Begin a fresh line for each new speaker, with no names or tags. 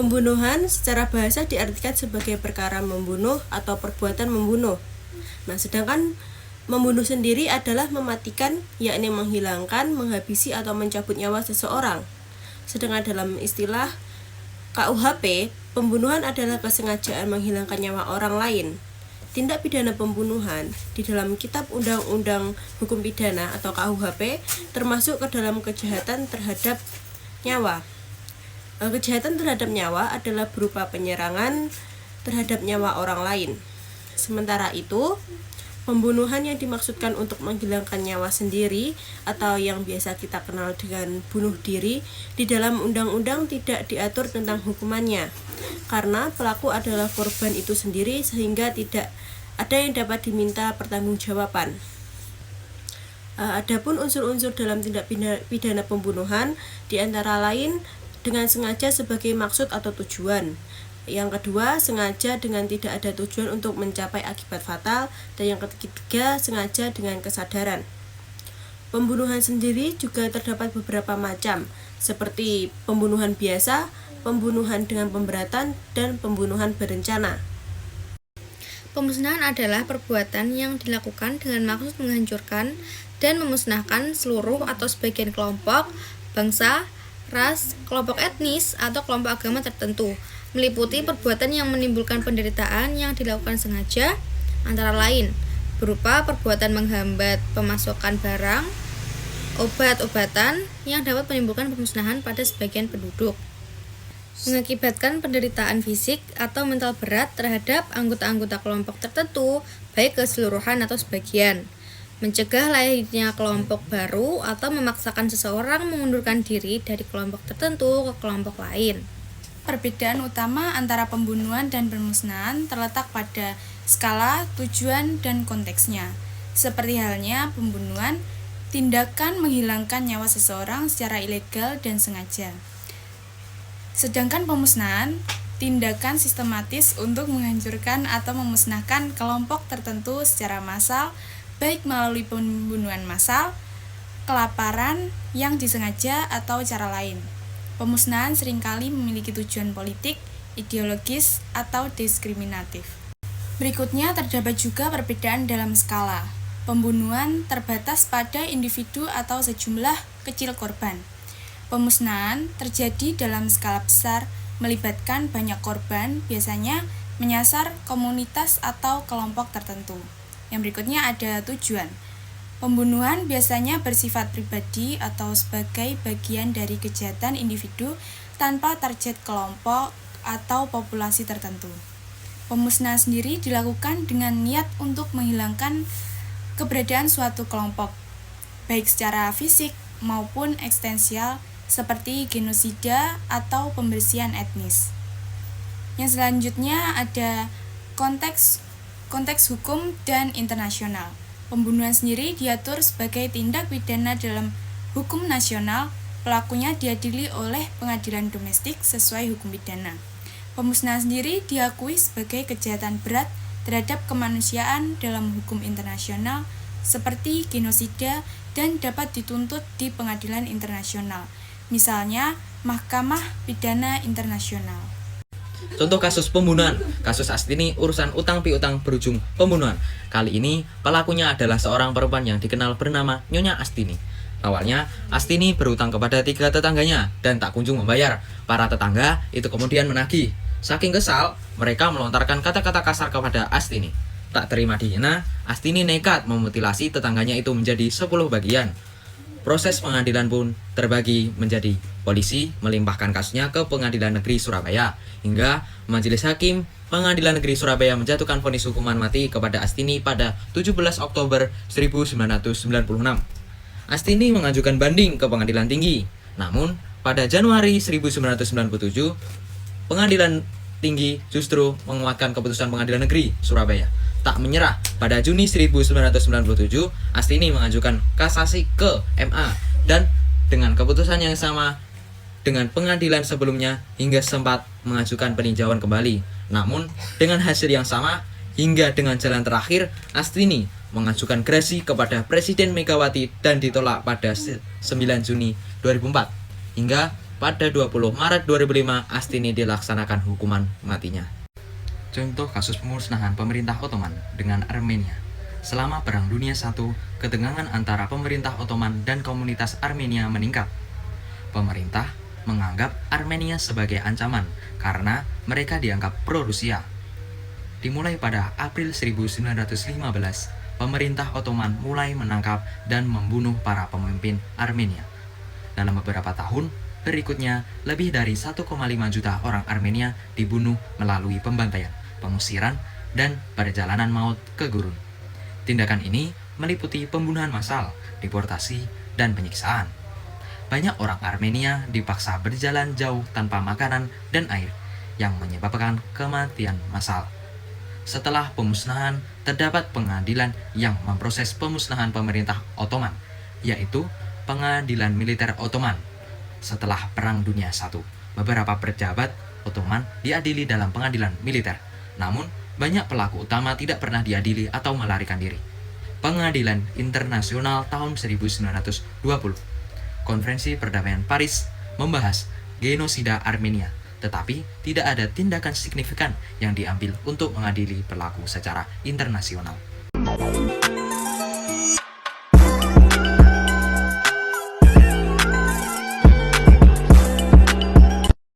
Pembunuhan secara bahasa diartikan sebagai perkara membunuh atau perbuatan membunuh. Nah, sedangkan membunuh sendiri adalah mematikan, yakni menghilangkan, menghabisi atau mencabut nyawa seseorang. Sedangkan dalam istilah KUHP, pembunuhan adalah kesengajaan menghilangkan nyawa orang lain. Tindak pidana pembunuhan di dalam Kitab Undang-Undang Hukum Pidana atau KUHP termasuk ke dalam kejahatan terhadap nyawa. Kejahatan terhadap nyawa adalah berupa penyerangan terhadap nyawa orang lain. Sementara itu, pembunuhan yang dimaksudkan untuk menghilangkan nyawa sendiri atau yang biasa kita kenal dengan bunuh diri di dalam undang-undang tidak diatur tentang hukumannya, karena pelaku adalah korban itu sendiri sehingga tidak ada yang dapat diminta pertanggungjawaban. Adapun unsur-unsur dalam tindak pidana pembunuhan diantara lain dengan sengaja sebagai maksud atau tujuan. Yang kedua, sengaja dengan tidak ada tujuan untuk mencapai akibat fatal. Dan yang ketiga, sengaja dengan kesadaran. Pembunuhan sendiri juga terdapat beberapa macam, seperti pembunuhan biasa, pembunuhan dengan pemberatan, dan pembunuhan berencana.
Pemusnahan adalah perbuatan yang dilakukan dengan maksud menghancurkan dan memusnahkan seluruh atau sebagian kelompok, bangsa, ras, kelompok etnis, atau kelompok agama tertentu, meliputi perbuatan yang menimbulkan penderitaan yang dilakukan sengaja, antara lain berupa perbuatan menghambat pemasukan barang, obat-obatan yang dapat menimbulkan pemusnahan pada sebagian penduduk, mengakibatkan penderitaan fisik atau mental berat terhadap anggota-anggota kelompok tertentu, baik keseluruhan atau sebagian, mencegah lahirnya kelompok baru atau memaksakan seseorang mengundurkan diri dari kelompok tertentu ke kelompok lain.
Perbedaan utama antara pembunuhan dan pemusnahan terletak pada skala, tujuan, dan konteksnya. Seperti halnya pembunuhan, tindakan menghilangkan nyawa seseorang secara ilegal dan sengaja. Sedangkan pemusnahan, tindakan sistematis untuk menghancurkan atau memusnahkan kelompok tertentu secara massal, baik melalui pembunuhan massal, kelaparan yang disengaja, atau cara lain. Pemusnahan seringkali memiliki tujuan politik, ideologis, atau diskriminatif. Berikutnya terdapat juga perbedaan dalam skala. Pembunuhan terbatas pada individu atau sejumlah kecil korban. Pemusnahan terjadi dalam skala besar, melibatkan banyak korban, biasanya menyasar komunitas atau kelompok tertentu. Yang berikutnya ada tujuan. Pembunuhan biasanya bersifat pribadi atau sebagai bagian dari kejahatan individu tanpa target kelompok atau populasi tertentu. Pemusnahan sendiri dilakukan dengan niat untuk menghilangkan keberadaan suatu kelompok, baik secara fisik maupun eksistensial, seperti genosida atau pembersihan etnis. Yang selanjutnya ada konteks hukum dan internasional. Pembunuhan sendiri diatur sebagai tindak pidana dalam hukum nasional, pelakunya diadili oleh pengadilan domestik sesuai hukum pidana. Pemusnahan sendiri diakui sebagai kejahatan berat terhadap kemanusiaan dalam hukum internasional seperti genosida dan dapat dituntut di pengadilan internasional, misalnya Mahkamah Pidana Internasional.
Contoh kasus pembunuhan. Kasus Astini, urusan utang piutang berujung pembunuhan. Kali ini pelakunya adalah seorang perempuan yang dikenal bernama Nyonya Astini. Awalnya, Astini berutang kepada 3 tetangganya dan tak kunjung membayar. Para tetangga itu kemudian menagih. Saking kesal, mereka melontarkan kata-kata kasar kepada Astini. Tak terima dihina, Astini nekat memutilasi tetangganya itu menjadi 10 bagian. Proses pengadilan pun terbagi menjadi polisi melimpahkan kasusnya ke Pengadilan Negeri Surabaya, hingga Majelis Hakim Pengadilan Negeri Surabaya menjatuhkan vonis hukuman mati kepada Astini pada 17 Oktober 1996. Astini mengajukan banding ke Pengadilan Tinggi. Namun, pada Januari 1997, Pengadilan Tinggi justru menguatkan keputusan Pengadilan Negeri Surabaya. Tak menyerah, pada Juni 1997, Astini mengajukan kasasi ke MA dan dengan keputusan yang sama dengan pengadilan sebelumnya hingga sempat mengajukan peninjauan kembali. Namun, dengan hasil yang sama hingga dengan jalan terakhir, Astini mengajukan gerasi kepada Presiden Megawati dan ditolak pada 9 Juni 2004. Hingga pada 20 Maret 2005 Astini dilaksanakan hukuman matinya. Contoh kasus pemusnahan pemerintah Ottoman dengan Armenia. Selama Perang Dunia I, ketegangan antara pemerintah Ottoman dan komunitas Armenia meningkat. Pemerintah menganggap Armenia sebagai ancaman karena mereka dianggap pro-Rusia. Dimulai pada April 1915, pemerintah Ottoman mulai menangkap dan membunuh para pemimpin Armenia. Dalam beberapa tahun berikutnya, lebih dari 1,5 juta orang Armenia dibunuh melalui pembantaian, pengusiran, dan perjalanan maut ke gurun. Tindakan ini meliputi pembunuhan massal, deportasi, dan penyiksaan. Banyak orang Armenia dipaksa berjalan jauh tanpa makanan dan air, yang menyebabkan kematian massal. Setelah pemusnahan, terdapat pengadilan yang memproses pemusnahan pemerintah Ottoman, yaitu Pengadilan Militer Ottoman. Setelah Perang Dunia I, beberapa pejabat Ottoman diadili dalam pengadilan militer. Namun, banyak pelaku utama tidak pernah diadili atau melarikan diri. Pengadilan Internasional tahun 1920. Konferensi Perdamaian Paris membahas genosida Armenia, tetapi tidak ada tindakan signifikan yang diambil untuk mengadili pelaku secara internasional.